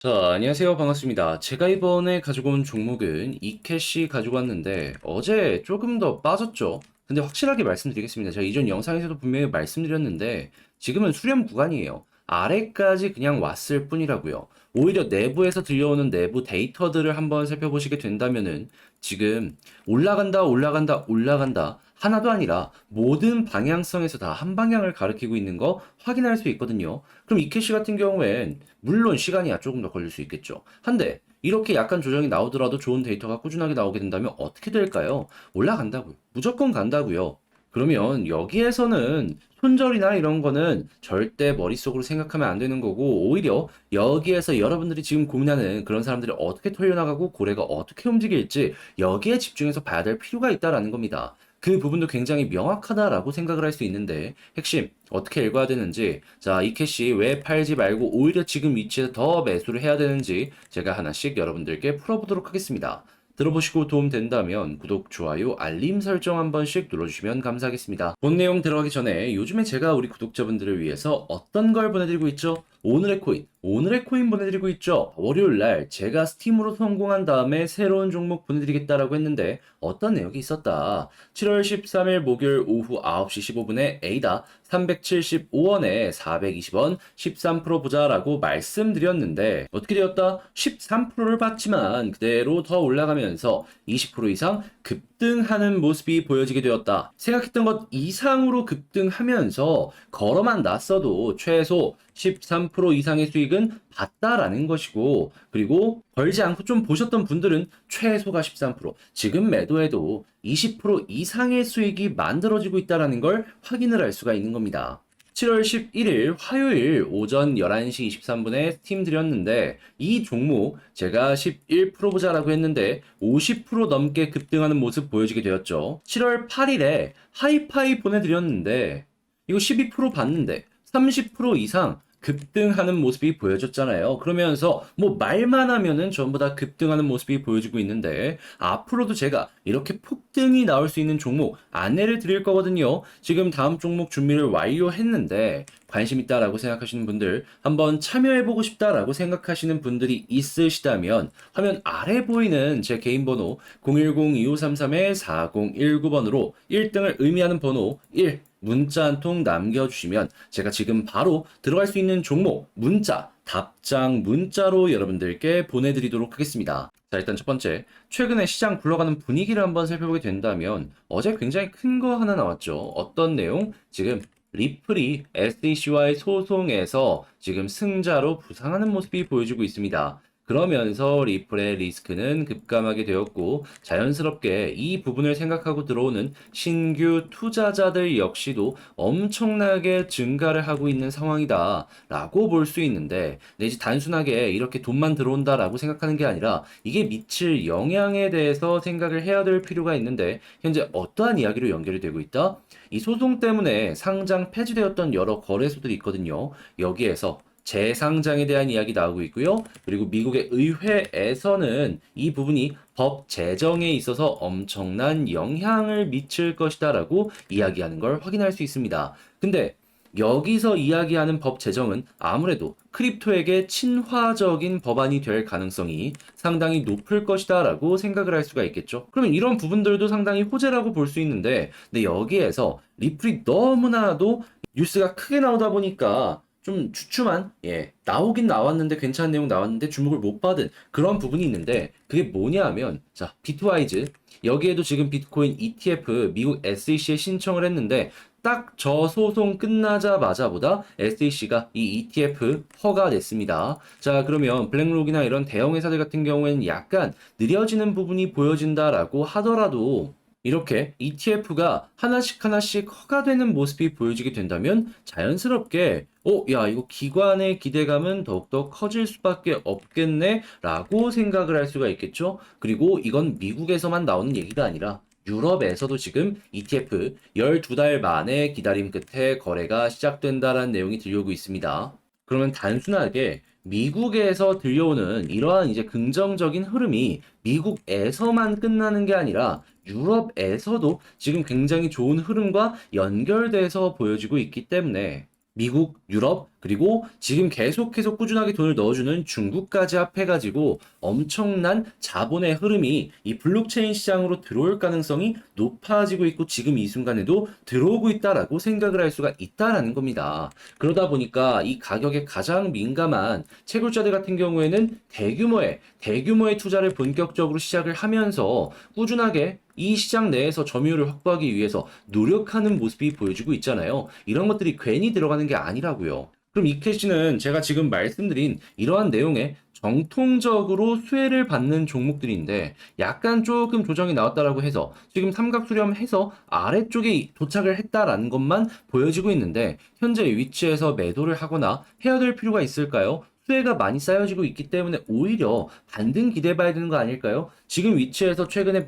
자, 안녕하세요. 반갑습니다. 제가 이번에 가지고 온 종목은 이캐시 가지고 왔는데 어제 조금 더 빠졌죠. 근데 확실하게 말씀드리겠습니다. 제가 이전 영상에서도 분명히 말씀드렸는데 지금은 수렴 구간이에요. 아래까지 그냥 왔을 뿐이라고요. 오히려 내부에서 들려오는 내부 데이터들을 한번 살펴보시게 된다면은 지금 올라간다, 올라간다, 올라간다. 하나도 아니라 모든 방향성에서 다 한 방향을 가리키고 있는 거 확인할 수 있거든요. 그럼 이캐시 같은 경우엔 물론 시간이야 조금 더 걸릴 수 있겠죠. 한데 이렇게 약간 조정이 나오더라도 좋은 데이터가 꾸준하게 나오게 된다면 어떻게 될까요? 올라간다고요. 무조건 간다고요. 그러면 여기에서는 손절이나 이런 거는 절대 머릿속으로 생각하면 안 되는 거고 오히려 여기에서 여러분들이 지금 고민하는 그런 사람들이 어떻게 털려나가고 고래가 어떻게 움직일지 여기에 집중해서 봐야 될 필요가 있다라는 겁니다. 그 부분도 굉장히 명확하다라고 생각을 할 수 있는데 핵심 어떻게 읽어야 되는지 자, 이 캐시 왜 팔지 말고 오히려 지금 위치에서 더 매수를 해야 되는지 제가 하나씩 여러분들께 풀어보도록 하겠습니다. 들어보시고 도움 된다면 구독, 좋아요, 알림 설정 한 번씩 눌러주시면 감사하겠습니다. 본 내용 들어가기 전에 요즘에 제가 우리 구독자분들을 위해서 어떤 걸 보내드리고 있죠? 오늘의 코인 보내드리고 있죠. 월요일날 제가 스팀으로 성공한 다음에 새로운 종목 보내드리겠다라고 했는데 어떤 내용이 있었다. 7월 13일 목요일 오후 9시 15분에 A다 375원에 420원 13% 보자라고 말씀드렸는데 어떻게 되었다? 13%를 받지만 그대로 더 올라가면서 20% 이상 급등하는 모습이 보여지게 되었다. 생각했던 것 이상으로 급등하면서 걸어만 놨어도 최소 13% 이상의 수익은 봤다라는 것이고 그리고 걸지 않고 좀 보셨던 분들은 최소가 13% 지금 매도해도 20% 이상의 수익이 만들어지고 있다는 걸 확인을 할 수가 있는 겁니다. 7월 11일 화요일 오전 11시 23분에 스팀 드렸는데 이 종목 제가 11% 보자라고 했는데 50% 넘게 급등하는 모습 보여지게 되었죠. 7월 8일에 하이파이 보내드렸는데 이거 12% 봤는데 30% 이상 급등하는 모습이 보여졌잖아요. 그러면서 뭐 말만 하면은 전부 다 급등하는 모습이 보여지고 있는데 앞으로도 제가 이렇게 폭등이 나올 수 있는 종목 안내를 드릴 거거든요. 지금 다음 종목 준비를 완료했는데 관심 있다라고 생각하시는 분들 한번 참여해보고 싶다라고 생각하시는 분들이 있으시다면 화면 아래 보이는 제 개인 번호 010-2533-4019번으로 1등을 의미하는 번호 1 문자 한 통 남겨주시면 제가 지금 바로 들어갈 수 있는 종목 문자 답장 문자로 여러분들께 보내드리도록 하겠습니다. 자, 일단 첫 번째 최근에 시장 굴러가는 분위기를 한번 살펴보게 된다면 어제 굉장히 큰 거 하나 나왔죠. 어떤 내용? 지금 리플이 SEC와의 소송에서 지금 승자로 부상하는 모습이 보여지고 있습니다. 그러면서 리플의 리스크는 급감하게 되었고 자연스럽게 이 부분을 생각하고 들어오는 신규 투자자들 역시도 엄청나게 증가를 하고 있는 상황이다 라고 볼 수 있는데 내지 단순하게 이렇게 돈만 들어온다라고 생각하는 게 아니라 이게 미칠 영향에 대해서 생각을 해야 될 필요가 있는데 현재 어떠한 이야기로 연결이 되고 있다? 이 소송 때문에 상장 폐지되었던 여러 거래소들이 있거든요. 여기에서 재상장에 대한 이야기 나오고 있고요. 그리고 미국의 의회에서는 이 부분이 법 제정에 있어서 엄청난 영향을 미칠 것이다라고 이야기하는 걸 확인할 수 있습니다. 근데 여기서 이야기하는 법 제정은 아무래도 크립토에게 친화적인 법안이 될 가능성이 상당히 높을 것이다라고 생각을 할 수가 있겠죠. 그러면 이런 부분들도 상당히 호재라고 볼 수 있는데, 근데 여기에서 리플이 너무나도 뉴스가 크게 나오다 보니까 좀 주춤한 나오긴 나왔는데 괜찮은 내용 나왔는데 주목을 못 받은 그런 부분이 있는데 그게 뭐냐 하면 자 비트와이즈 여기에도 지금 비트코인 ETF 미국 SEC에 신청을 했는데 딱 저 소송 끝나자마자보다 SEC가 이 ETF 허가됐습니다. 자 그러면 블랙록이나 이런 대형 회사들 같은 경우에는 약간 느려지는 부분이 보여진다라고 하더라도 이렇게 ETF가 하나씩 하나씩 허가되는 모습이 보여지게 된다면 자연스럽게 야, 이거 기관의 기대감은 더욱더 커질 수밖에 없겠네 라고 생각을 할 수가 있겠죠. 그리고 이건 미국에서만 나오는 얘기가 아니라 유럽에서도 지금 ETF 12달 만에 기다림 끝에 거래가 시작된다라는 내용이 들려오고 있습니다. 그러면 단순하게 미국에서 들려오는 이러한 이제 긍정적인 흐름이 미국에서만 끝나는 게 아니라 유럽에서도 지금 굉장히 좋은 흐름과 연결돼서 보여지고 있기 때문에 미국, 유럽 그리고 지금 계속해서 꾸준하게 돈을 넣어주는 중국까지 합해가지고 엄청난 자본의 흐름이 이 블록체인 시장으로 들어올 가능성이 높아지고 있고 지금 이 순간에도 들어오고 있다라고 생각을 할 수가 있다라는 겁니다. 그러다 보니까 이 가격에 가장 민감한 채굴자들 같은 경우에는 대규모의 투자를 본격적으로 시작을 하면서 꾸준하게 이 시장 내에서 점유율을 확보하기 위해서 노력하는 모습이 보여지고 있잖아요. 이런 것들이 괜히 들어가는 게 아니라고요. 그럼 이캐시는 제가 지금 말씀드린 이러한 내용에 정통적으로 수혜를 받는 종목들인데 약간 조금 조정이 나왔다라고 해서 지금 삼각 수렴해서 아래쪽에 도착을 했다라는 것만 보여지고 있는데 현재 위치에서 매도를 하거나 해야 될 필요가 있을까요? 수혜가 많이 쌓여지고 있기 때문에 오히려 반등 기대해봐야 되는 거 아닐까요? 지금 위치에서 최근에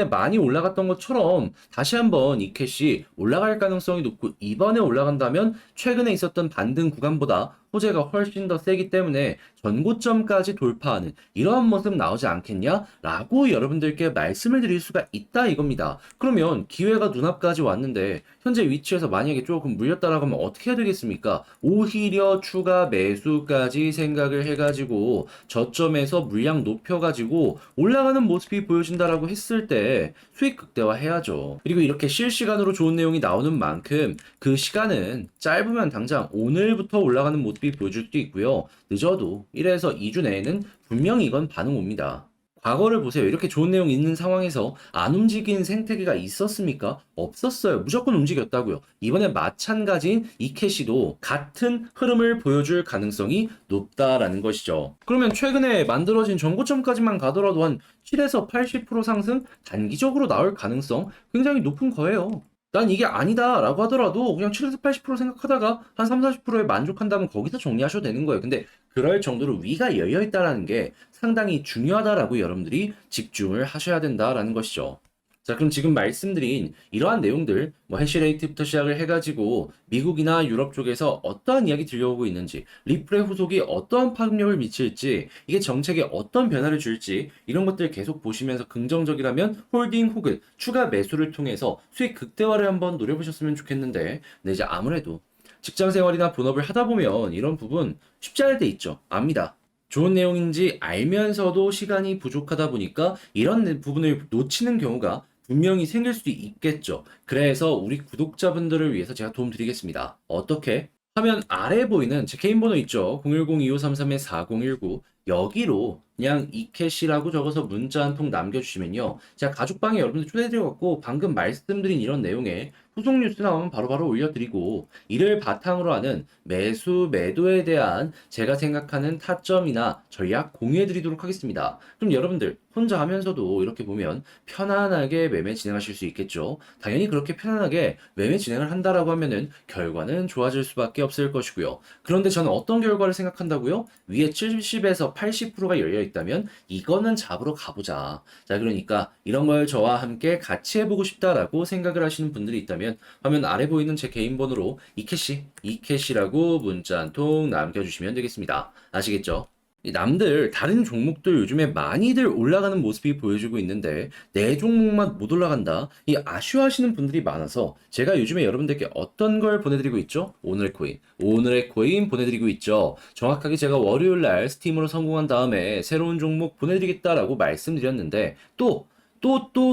많이 올라갔던 것처럼 다시 한번 이 캣이 올라갈 가능성이 높고 이번에 올라간다면 최근에 있었던 반등 구간보다 호재가 훨씬 더 세기 때문에 전고점까지 돌파하는 이러한 모습 나오지 않겠냐라고 여러분들께 말씀을 드릴 수가 있다 이겁니다. 그러면 기회가 눈앞까지 왔는데 현재 위치에서 만약에 조금 물렸다라고 하면 어떻게 해야 되겠습니까? 오히려 추가 매수까지 생각을 해가지고 저점에서 물량 높여가지고 올라가는 모습이 보여진다라고 했을 때 수익 극대화 해야죠. 그리고 이렇게 실시간으로 좋은 내용이 나오는 만큼 그 시간은 짧으면 당장 오늘부터 올라가는 모습이 보여줄 수도 있고요. 늦어도 1에서 2주 내에는 분명히 이건 반응 옵니다. 과거를 보세요. 이렇게 좋은 내용 있는 상황에서 안 움직인 생태계가 있었습니까? 없었어요. 무조건 움직였다고요. 이번에 마찬가지인 이캐시도 같은 흐름을 보여줄 가능성이 높다라는 것이죠. 그러면 최근에 만들어진 전고점까지만 가더라도 한 7에서 80% 상승 단기적으로 나올 가능성 굉장히 높은 거예요. 난 이게 아니다 라고 하더라도 그냥 7에서 80% 생각하다가 한 3, 40%에 만족한다면 거기서 정리하셔도 되는 거예요. 근데 그럴 정도로 위가 열려 있다라는 게 상당히 중요하다라고 여러분들이 집중을 하셔야 된다라는 것이죠. 자, 그럼 지금 말씀드린 이러한 내용들, 뭐 해시레이트부터 시작을 해가지고 미국이나 유럽 쪽에서 어떠한 이야기 들려오고 있는지, 리플의 후속이 어떠한 파급력을 미칠지, 이게 정책에 어떤 변화를 줄지, 이런 것들 계속 보시면서 긍정적이라면 홀딩 혹은 추가 매수를 통해서 수익 극대화를 한번 노려보셨으면 좋겠는데, 네, 이제 아무래도 직장 생활이나 본업을 하다 보면 이런 부분 쉽지 않을 때 있죠. 압니다. 좋은 내용인지 알면서도 시간이 부족하다 보니까 이런 부분을 놓치는 경우가 분명히 생길 수도 있겠죠. 그래서 우리 구독자분들을 위해서 제가 도움 드리겠습니다. 어떻게? 화면 아래 보이는 제 개인 번호 있죠. 010-2533-4019 여기로 그냥 이캐시라고 적어서 문자 한 통 남겨주시면요. 제가 가족방에 여러분들 초대해드려갖고 방금 말씀드린 이런 내용에 후속 뉴스 나오면 바로바로 올려드리고 이를 바탕으로 하는 매수, 매도에 대한 제가 생각하는 타점이나 전략 공유해드리도록 하겠습니다. 그럼 여러분들 혼자 하면서도 이렇게 보면 편안하게 매매 진행하실 수 있겠죠. 당연히 그렇게 편안하게 매매 진행을 한다라고 하면은 결과는 좋아질 수밖에 없을 것이고요. 그런데 저는 어떤 결과를 생각한다고요? 위에 70에서 80%가 열려 있다면 이거는 잡으러 가보자. 자, 그러니까 이런 걸 저와 함께 같이 해보고 싶다라고 생각을 하시는 분들이 있다면 화면 아래 보이는 제 개인 번호로 이캐시라고 문자 한 통 남겨주시면 되겠습니다. 아시겠죠? 남들 다른 종목들 요즘에 많이들 올라가는 모습이 보여지고 있는데 내 종목만 못 올라간다 이 아쉬워하시는 분들이 많아서 제가 요즘에 여러분들께 어떤 걸 보내드리고 있죠? 오늘의 코인 보내드리고 있죠. 정확하게 제가 월요일날 스팀으로 성공한 다음에 새로운 종목 보내드리겠다라고 말씀드렸는데 또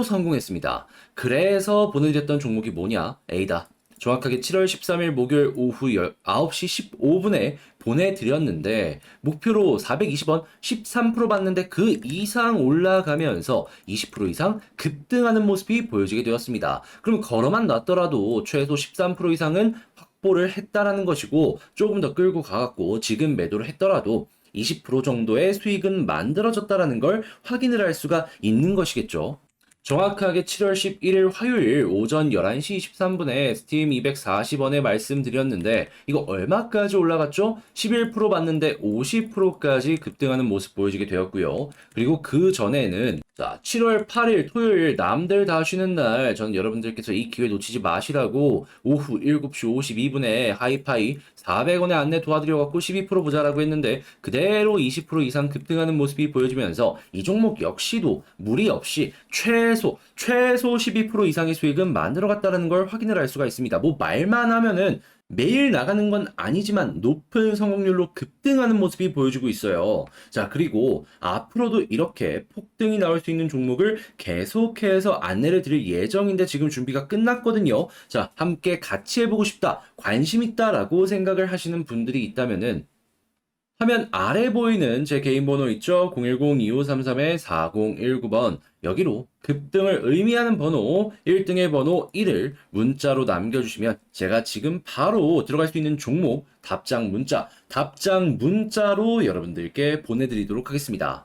성공했습니다. 그래서 보내드렸던 종목이 뭐냐? A다. 정확하게 7월 13일 목요일 오후 9시 15분에 보내드렸는데 목표로 420원 13% 받는데 그 이상 올라가면서 20% 이상 급등하는 모습이 보여지게 되었습니다. 그럼 걸어만 놨더라도 최소 13% 이상은 확보를 했다라는 것이고 조금 더 끌고 가갖고 지금 매도를 했더라도 20% 정도의 수익은 만들어졌다라는 걸 확인을 할 수가 있는 것이겠죠. 정확하게 7월 11일 화요일 오전 11시 23분에 스팀 240원에 말씀드렸는데 이거 얼마까지 올라갔죠? 11% 받는데 50%까지 급등하는 모습 보여지게 되었고요. 그리고 그 전에는 자, 7월 8일 토요일 남들 다 쉬는 날 저는 여러분들께서 이 기회 놓치지 마시라고 오후 7시 52분에 하이파이 400원에 안내 도와드려갖고 12% 보자라고 했는데 그대로 20% 이상 급등하는 모습이 보여지면서 이 종목 역시도 무리 없이 최소 12% 이상의 수익은 만들어갔다는 걸 확인을 할 수가 있습니다. 뭐 말만 하면은 매일 나가는 건 아니지만 높은 성공률로 급등하는 모습이 보여주고 있어요. 자, 그리고 앞으로도 이렇게 폭등이 나올 수 있는 종목을 계속해서 안내를 드릴 예정인데 지금 준비가 끝났거든요. 자, 함께 같이 해보고 싶다, 관심 있다라고 생각을 하시는 분들이 있다면은 화면 아래 보이는 제 개인 번호 있죠? 010-2533-4019번. 여기로 급등을 의미하는 번호, 1등의 번호 1을 문자로 남겨주시면 제가 지금 바로 들어갈 수 있는 종목 답장 문자로 여러분들께 보내드리도록 하겠습니다.